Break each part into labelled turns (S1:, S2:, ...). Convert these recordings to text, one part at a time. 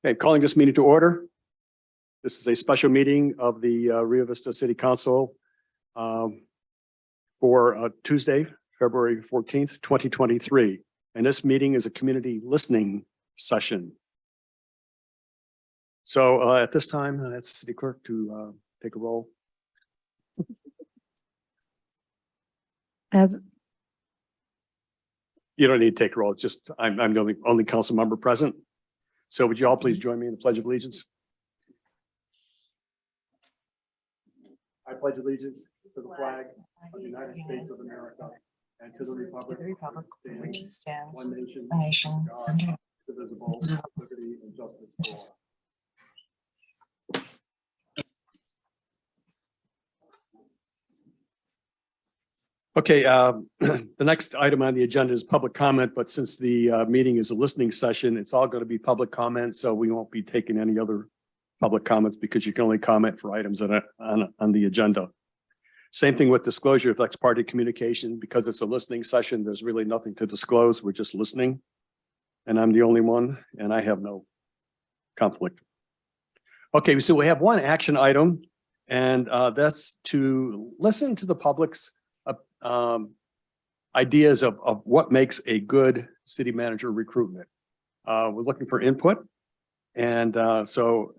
S1: Okay, calling this meeting to order. This is a special meeting of the Rio Vista City Council for Tuesday, February 14th, 2023. And this meeting is a community listening session. So at this time, that's the city clerk to take a roll.
S2: As
S1: You don't need to take a roll. It's just I'm the only council member present. So would you all please join me in the Pledge of Allegiance? I pledge allegiance to the flag of the United States of America and to the republic
S2: which stands
S1: one nation,
S2: a nation
S1: God,
S2: under
S1: indivisible, liberty and justice for all. Okay, the next item on the agenda is public comment, but since the meeting is a listening session, it's all going to be public comment, so we won't be taking any other public comments because you can only comment for items that are on the agenda. Same thing with disclosure of ex parte communication. Because it's a listening session, there's really nothing to disclose. We're just listening. And I'm the only one, and I have no conflict. Okay, so we have one action item, and that's to listen to the public's ideas of what makes a good city manager recruitment. We're looking for input. And so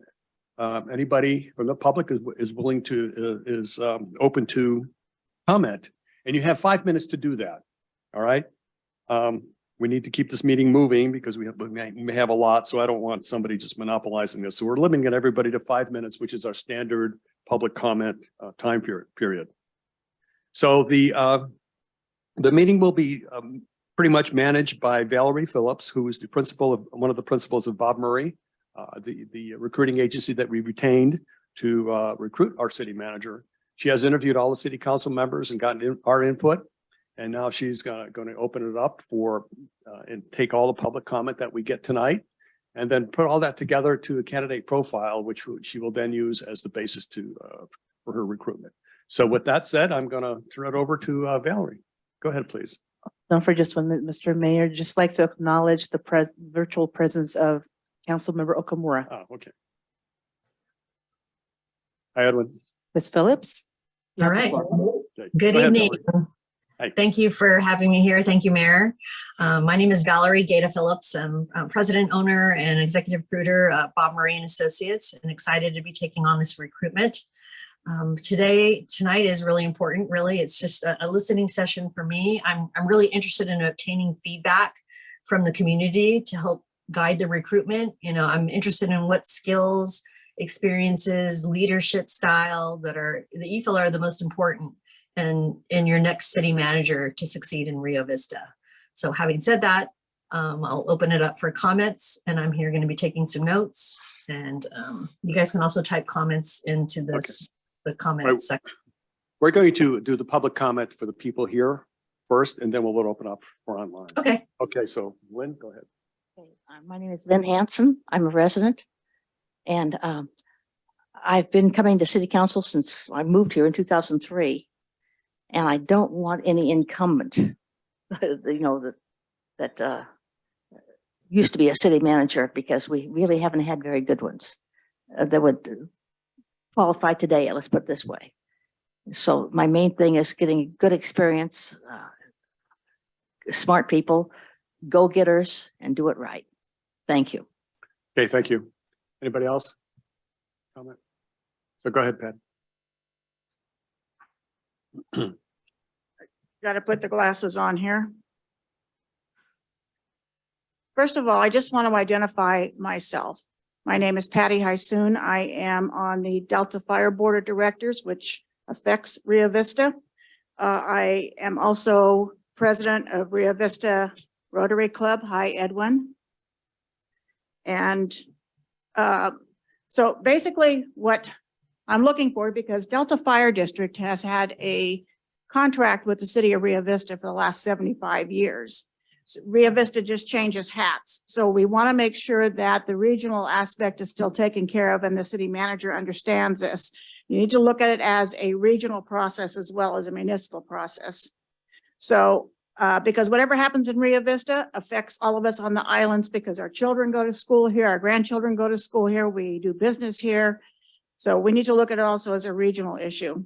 S1: anybody from the public is willing to, is open to comment. And you have 5 minutes to do that. All right. We need to keep this meeting moving because we may have a lot. So I don't want somebody just monopolizing this. So we're limiting everybody to 5 minutes, which is our standard public comment time period. So the meeting will be pretty much managed by Valerie Phillips, who is the principal of one of the principals of Bob Murray, the recruiting agency that we retained to recruit our city manager. She has interviewed all the city council members and gotten our input. And now she's going to open it up for and take all the public comment that we get tonight and then put all that together to a candidate profile, which she will then use as the basis for her recruitment. So with that said, I'm going to turn it over to Valerie. Go ahead, please.
S2: don't for just one minute, Mr. Mayor, just like to acknowledge the virtual presence of Councilmember Okamura.
S1: Oh, okay. Hi, Edwin.
S2: Ms. Phillips.
S3: All right.
S1: Okay.
S3: Good
S1: Go ahead,
S3: evening.
S1: Valerie. Hi.
S3: Thank you for having me here. Thank you, Mayor. My name is Valerie Gata Phillips. I'm president, owner, and executive recruiter at Bob Murray and Associates, and excited to be taking on this recruitment. Tonight is really important. Really, it's just a listening session for me. I'm really interested in obtaining feedback from the community to help guide the recruitment. You know, I'm interested in what skills, experiences, leadership style that you feel are the most important and in your next city manager to succeed in Rio Vista. So having said that, I'll open it up for comments, and I'm here going to be taking some notes, and you guys can also type comments into this. Okay. The comments section.
S1: We're going to do the public comment for the people here first, and then we'll open up for online.
S3: Okay.
S1: Okay, so Lynn, go ahead.
S4: Okay, my name is Lynn Hanson. I'm a resident, and I've been coming to City Council since I moved here in 2003, and I don't want any incumbent, you know, that used to be a city manager, because we really haven't had very good ones that would qualify today. Let's put it this way. So my main thing is getting good experience, smart people, go-getters, and do it right. Thank you.
S1: Okay, thank you. Anybody else? Comment? So go ahead, Pat.
S5: Got to put the glasses on here. First of all, I just want to identify myself. My name is Patty Hysoon. I am on the Delta Fire Board of Directors, which affects Rio Vista. I am also president of Rio Vista Rotary Club. Hi, Edwin. And so basically what I'm looking for, because Delta Fire District has had a contract with the city of Rio Vista for the last 75 years. So Rio Vista just changes hats. So we want to make sure that the regional aspect is still taken care of, and the city manager understands this. You need to look at it as a regional process as well as a municipal process. So Because whatever happens in Rio Vista affects all of us on the islands because our children go to school here, our grandchildren go to school here, we do business here. So we need to look at it also as a regional issue.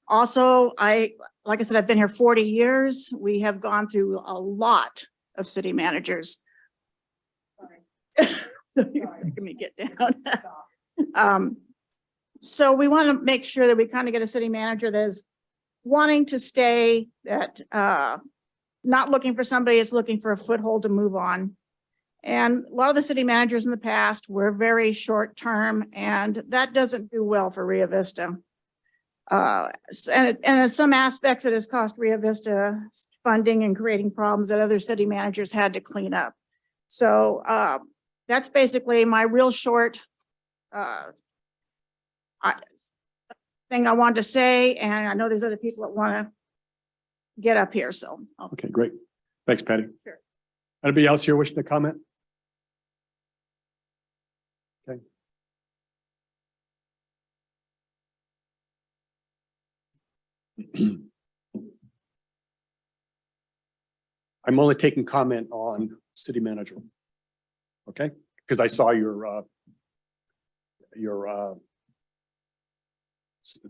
S5: Also, like I said, I've been here 40 years. We have gone through a lot of city managers. You're making me get down. So we want to make sure that we kind of get a city manager that is wanting to stay, that not looking for somebody that's looking for a foothold to move on. And a lot of the city managers in the past were very short term, and that doesn't do well for Rio Vista. And in some aspects, it has cost Rio Vista funding and creating problems that other city managers had to clean up. So that's basically my real short thing I wanted to say. And I know there's other people that want to get up here. So
S1: Okay, great. Thanks, Patty.
S5: Sure.
S1: Anybody else here wishing to comment? Okay. I'm only taking comment on city manager. Okay, because I saw the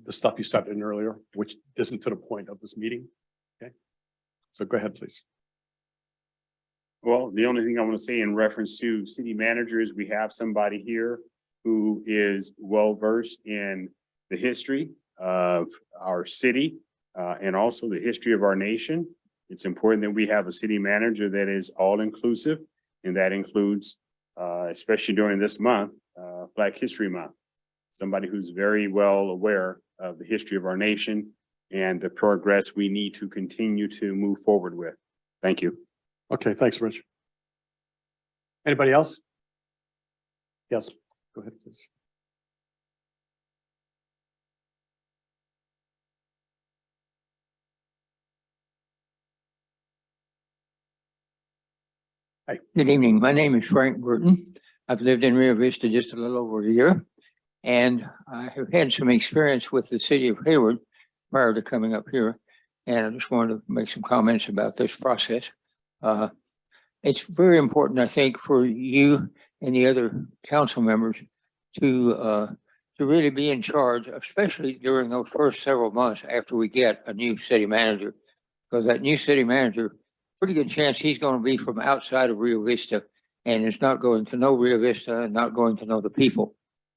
S1: stuff you sent in earlier, which isn't to the point of this meeting. Okay, so go ahead, please.
S6: Well, the only thing I want to say in reference to city manager is we have somebody here who is well-versed in the history of our city and also the history of our nation. It's important that we have a city manager that is all-inclusive, and that includes, especially during this month, Black History Month, somebody who's very well aware of the history of our nation and the progress we need to continue to move forward with. Thank you.
S1: Okay, thanks, Rich. Anybody else? Yes, go ahead, please. Hi.
S7: Good evening. My name is Frank Burton. I've lived in Rio Vista just a little over a year, and I have had some experience with the city of Hayward prior to coming up here. And I just wanted to make some comments about this process. It's very important, I think, for you and the other council members to really be in charge, especially during those first several months after we get a new city manager, because that new city manager, pretty good chance he's going to be from outside of Rio Vista and is not going to know Rio Vista and not going to know the people.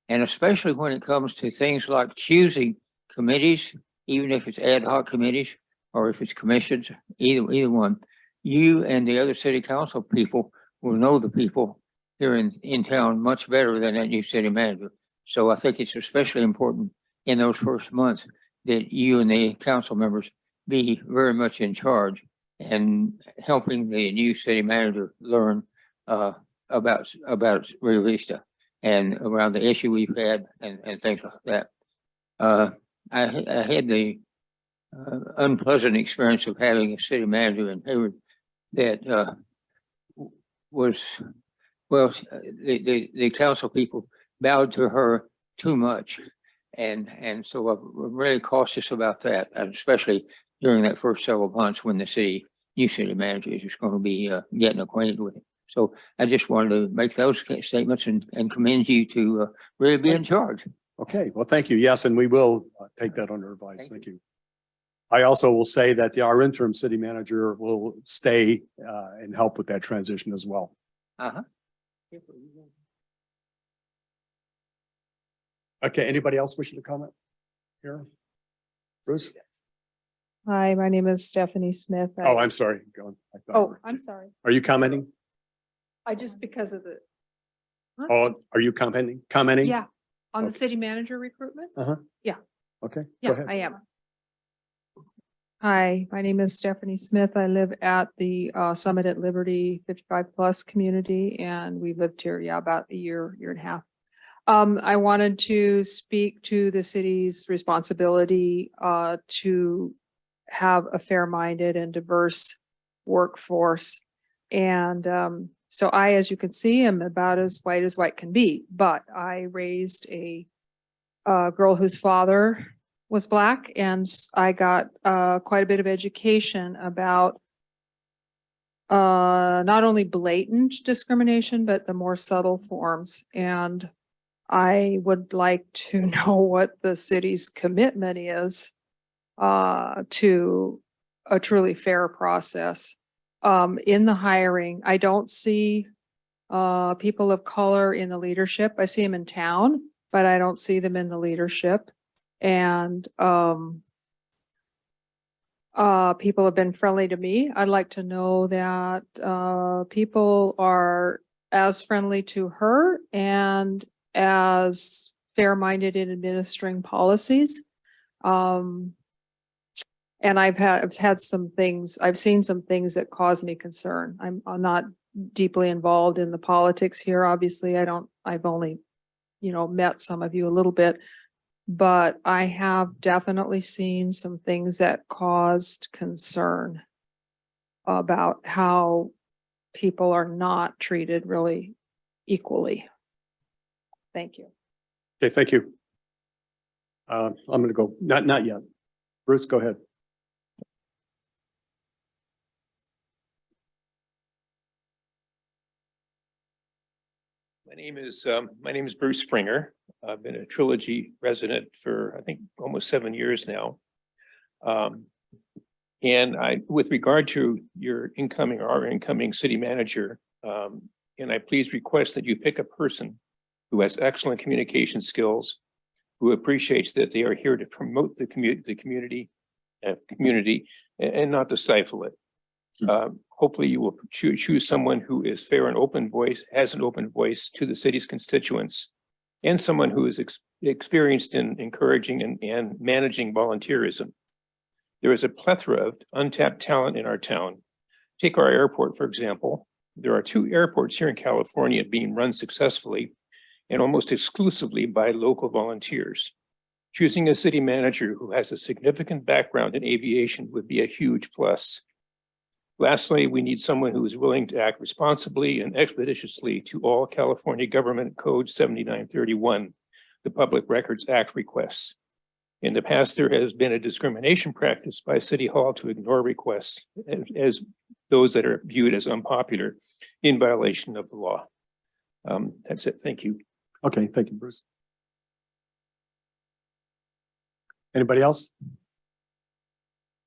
S7: And especially when it comes to things like choosing committees, even if it's ad hoc committees or if it's commissions, either one, you and the other city council people will know the people here in town much better than that new city manager. So I think it's especially important in those first months that you and the council members be very much in charge and helping the new city manager learn about Rio Vista and around the issue we've had and things like that. I had the unpleasant experience of having a city manager in Hayward that was, well, the council people bowed to her too much. And so I'm really cautious about that, especially during that first several months when the new city manager is just going to be getting acquainted with it. So I just wanted to make those statements and commend you to really be in charge.
S1: Okay, well, thank you. Yes, and we will take that under advice. Thank you. I also will say that our interim city manager will stay and help with that transition as well. Okay, anybody else wishing to comment here? Bruce?
S8: Hi, my name is Stephanie Smith.
S1: Oh, I'm sorry. Go on. I thought-
S8: Oh, I'm sorry.
S1: Are you commenting?
S8: I just because of the.
S1: Oh, are you commenting?
S8: Yeah, on the
S1: Okay.
S8: city manager recruitment?
S1: Okay, go
S8: Yeah,
S1: ahead.
S8: I am. Hi, my name is Stephanie Smith. I live at the Summit at Liberty 55+ community, and we've lived here, about a year and a half. I wanted to speak to the city's responsibility to have a fair-minded and diverse workforce. And so I, as you can see, am about as white can be, but I raised a girl whose father was Black, and I got quite a bit of education about not only blatant discrimination, but the more subtle forms. And I would like to know what the city's commitment is to a truly fair process. In the hiring, I don't see people of color in the leadership. I see them in town, but I don't see them in the leadership. And people have been friendly to me. I'd like to know that people are as friendly to her and as fair-minded in administering policies. And I've had some things, I've seen some things that cause me concern. I'm not deeply involved in the politics here. Obviously, I've only, met some of you a little bit, but I have definitely seen some things that caused concern about how people are not treated really equally. Thank you.
S1: Okay, thank you. I'm going to go, not yet. Bruce, go ahead.
S9: My name is Bruce Springer. I've been a Trilogy resident for, I think, almost 7 years now. And with regard to our incoming city manager, and I please request that you pick a person who has excellent communication skills, who appreciates that they are here to promote the community and not to stifle it. Hopefully you will choose someone who is fair and open voice, has an open voice to the city's constituents, and someone who is experienced in encouraging and managing volunteerism. There is a plethora of untapped talent in our town. Take our airport, for example. There are 2 airports here in California being run successfully and almost exclusively by local volunteers. Choosing a city manager who has a significant background in aviation would be a huge plus. Lastly, we need someone who is willing to act responsibly and expeditiously to all California Government Code 7931, the Public Records Act requests. In the past, there has been a discrimination practice by City Hall to ignore requests as those that are viewed as unpopular in violation of the law. That's it. Thank you.
S1: Okay, thank you, Bruce. Anybody else?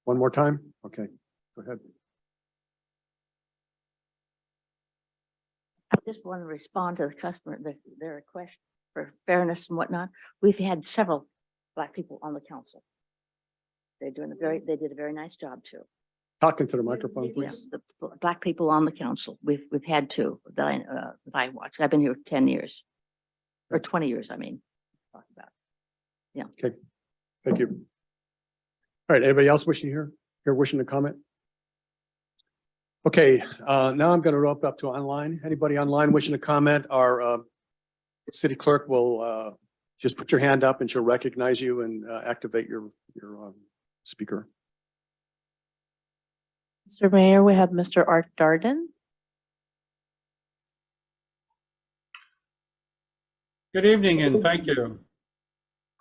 S1: One more time? Okay, go ahead.
S4: I just want to respond to the customer, their request for fairness and whatnot. We've had several Black people on the council. They did a very nice job too.
S1: Talking to the microphone,
S4: Yes,
S1: please.
S4: the Black people on the council. We've had 2 that I watched. I've been here 10 years or 20 years. I mean, talk about. Yeah.
S1: Okay, thank you. All right, anybody else wishing to comment? Okay, now I'm going to open up to online. Anybody online wishing to comment? Our city clerk will just put your hand up and she'll recognize you and activate your speaker.
S2: Mr. Mayor, we have Mr. Art Darden.
S10: Good evening and thank you.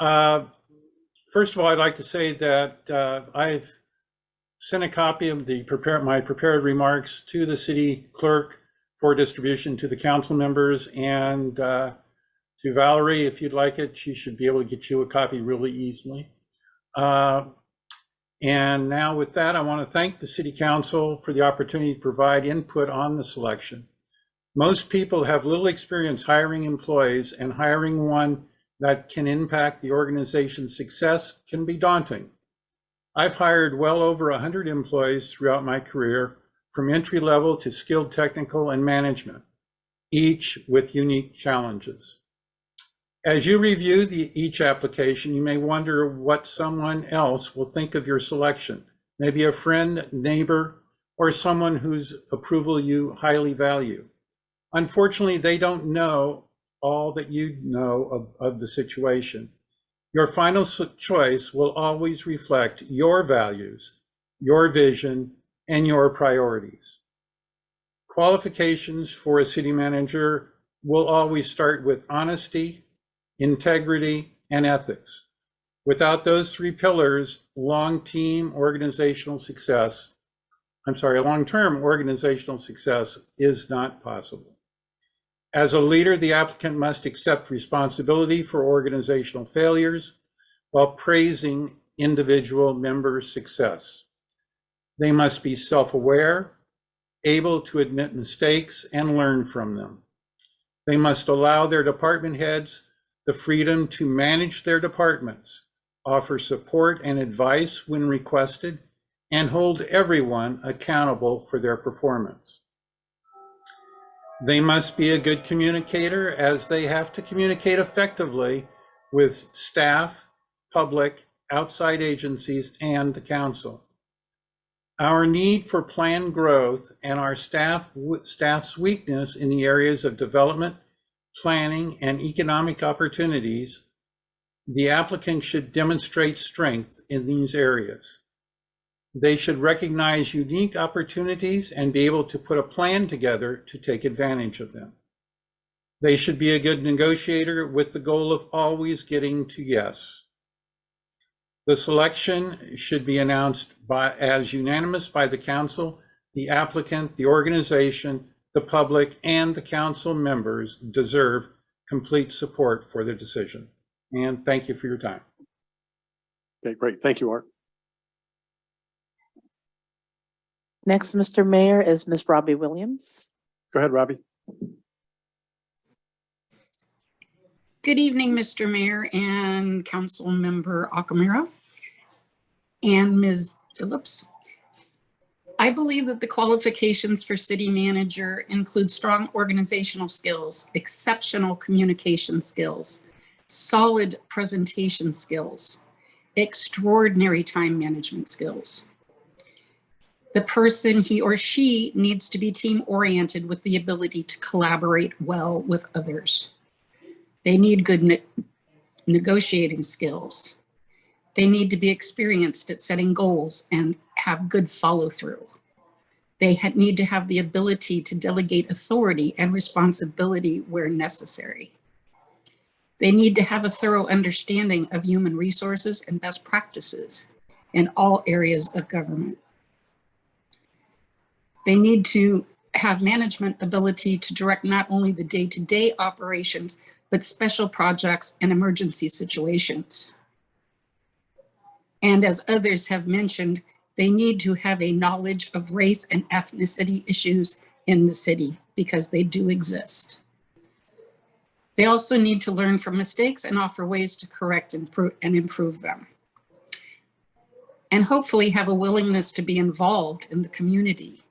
S10: First of all, I'd like to say that I've sent a copy of my prepared remarks to the city clerk for distribution to the council members and to Valerie. If you'd like it, she should be able to get you a copy really easily. And now with that, I want to thank the city council for the opportunity to provide input on the selection. Most people have little experience hiring employees, and hiring one that can impact the organization's success can be daunting. I've hired well over 100 employees throughout my career, from entry level to skilled technical and management, each with unique challenges. As you review each application, you may wonder what someone else will think of your selection, maybe a friend, neighbor, or someone whose approval you highly value. Unfortunately, they don't know all that you know of the situation. Your final choice will always reflect your values, your vision, and your priorities. Qualifications for a city manager will always start with honesty, integrity, and ethics. Without those three pillars, long-term organizational success is not possible. As a leader, the applicant must accept responsibility for organizational failures while praising individual members' success. They must be self-aware, able to admit mistakes and learn from them. They must allow their department heads the freedom to manage their departments, offer support and advice when requested, and hold everyone accountable for their performance. They must be a good communicator, as they have to communicate effectively with staff, public, outside agencies, and the council. Our need for planned growth and our staff's weakness in the areas of development, planning, and economic opportunities, the applicant should demonstrate strength in these areas. They should recognize unique opportunities and be able to put a plan together to take advantage of them. They should be a good negotiator with the goal of always getting to yes. The selection should be announced as unanimous by the council, the applicant, the organization, the public, and the council members deserve complete support for their decision. And thank you for your time.
S1: Okay, great. Thank you, Art.
S2: Next, Mr. Mayor, is Ms. Robbie Williams.
S1: Go ahead, Robbie.
S11: Good evening, Mr. Mayor and Council Member Okamura and Ms. Phillips. I believe that the qualifications for city manager include strong organizational skills, exceptional communication skills, solid presentation skills, extraordinary time management skills. The person, he or she, needs to be team-oriented with the ability to collaborate well with others. They need good negotiating skills. They need to be experienced at setting goals and have good follow-through. They need to have the ability to delegate authority and responsibility where necessary. They need to have a thorough understanding of human resources and best practices in all areas of government. They need to have management ability to direct not only the day-to-day operations, but special projects and emergency situations. And as others have mentioned, they need to have a knowledge of race and ethnicity issues in the city, because they do exist. They also need to learn from mistakes and offer ways to correct and improve them. And hopefully have a willingness to be involved in the community.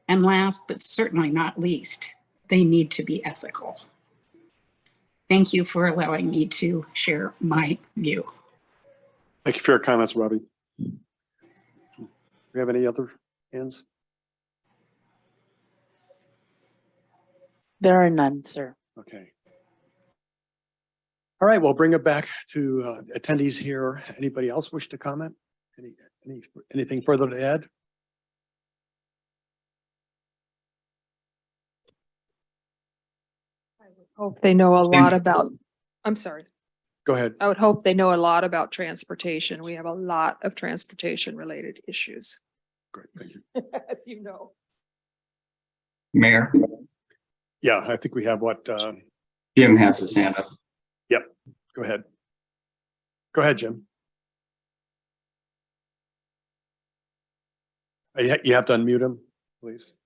S11: And last, but certainly not least, they need to be ethical. Thank you for allowing me to share my view.
S1: Thank you for your comments, Robbie. Do we have any other hands?
S2: There are none, sir.
S1: Okay. All right, we'll bring it back to attendees here. Anybody else wish to comment? Anything further to add?
S8: Hope they know a lot about, I'm sorry.
S1: Go ahead.
S8: I would hope they know a lot about transportation. We have a lot of transportation related issues.
S1: Great, thank you.
S8: As you know.
S12: Mayor,
S1: Yeah, I think we have what,
S12: Jim has his hand up.
S1: go ahead. Go ahead, Jim. You have to unmute him, please.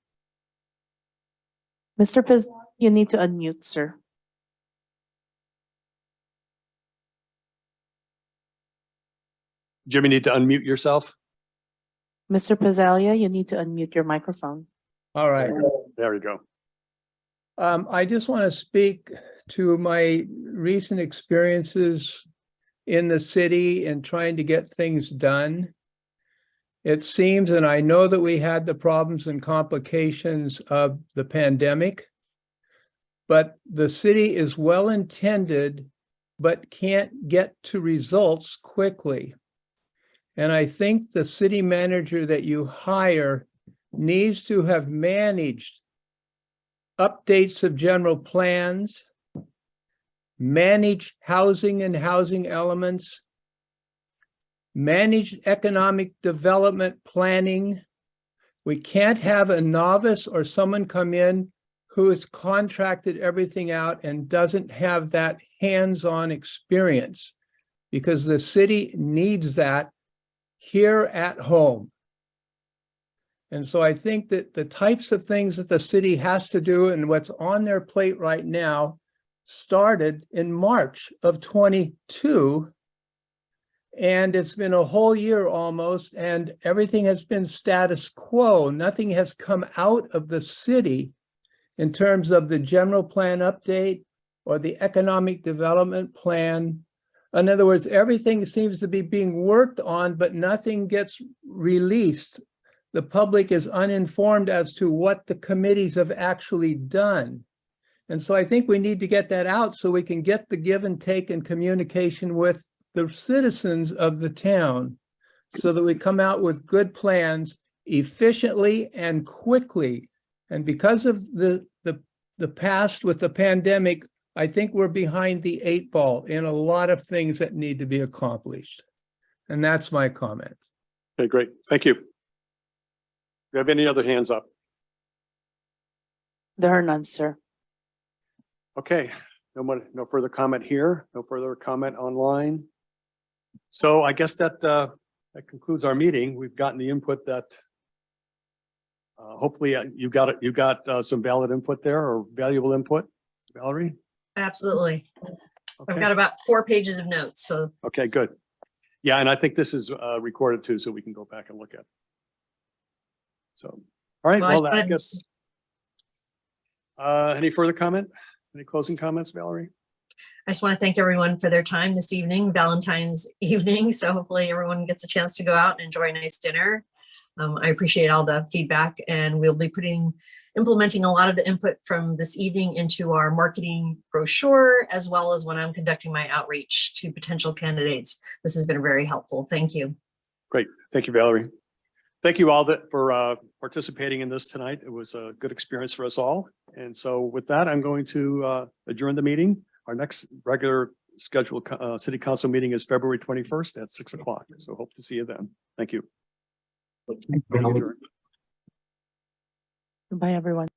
S2: Mr. Pez, you need to unmute, sir.
S1: Jim, you need to unmute yourself.
S2: Mr. Pizzalia, you need to unmute your microphone.
S13: All right.
S1: There we go.
S13: I just want to speak to my recent experiences in the city and trying to get things done. It seems, and I know that we had the problems and complications of the pandemic, but the city is well intended, but can't get to results quickly. And I think the city manager that you hire needs to have managed updates of general plans, manage housing and housing elements, managed economic development planning. We can't have a novice or someone come in who has contracted everything out and doesn't have that hands-on experience, because the city needs that here at home. And so I think that the types of things that the city has to do and what's on their plate right now started in March of 22. And it's been a whole year almost, and everything has been status quo. Nothing has come out of the city in terms of the general plan update or the economic development plan. In other words, everything seems to be being worked on, but nothing gets released. The public is uninformed as to what the committees have actually done. And so I think we need to get that out so we can get the give and take and communication with the citizens of the town, so that we come out with good plans efficiently and quickly. And because of the past with the pandemic, I think we're behind the 8 ball in a lot of things that need to be accomplished. And that's my comments.
S1: Okay, great. Thank you. Do you have any other hands up?
S2: There are none, sir.
S1: Okay, no further comment here, no further comment online. So I guess that concludes our meeting. We've gotten the input that hopefully you got some valid input there, or valuable input, Valerie?
S3: Absolutely. I've
S1: Okay.
S3: got about 4 pages of notes, so
S1: Okay, good. Yeah, and I think this is recorded too, so we can go back and look at it. So, all right,
S3: Well, I
S1: well, I
S3: started-
S1: guess. Any further comment? Any closing comments, Valerie?
S3: I just want to thank everyone for their time this evening, Valentine's evening. So hopefully everyone gets a chance to go out and enjoy a nice dinner. I appreciate all the feedback, and we'll be implementing a lot of the input from this evening into our marketing brochure, as well as when I'm conducting my outreach to potential candidates. This has been very helpful. Thank you.
S1: Great. Thank you, Valerie. Thank you all for participating in this tonight. It was a good experience for us all. And so with that, I'm going to adjourn the meeting. Our next regular scheduled city council meeting is February 21st at 6 o'clock. So hope to see you then. Thank you.
S2: Goodbye, everyone.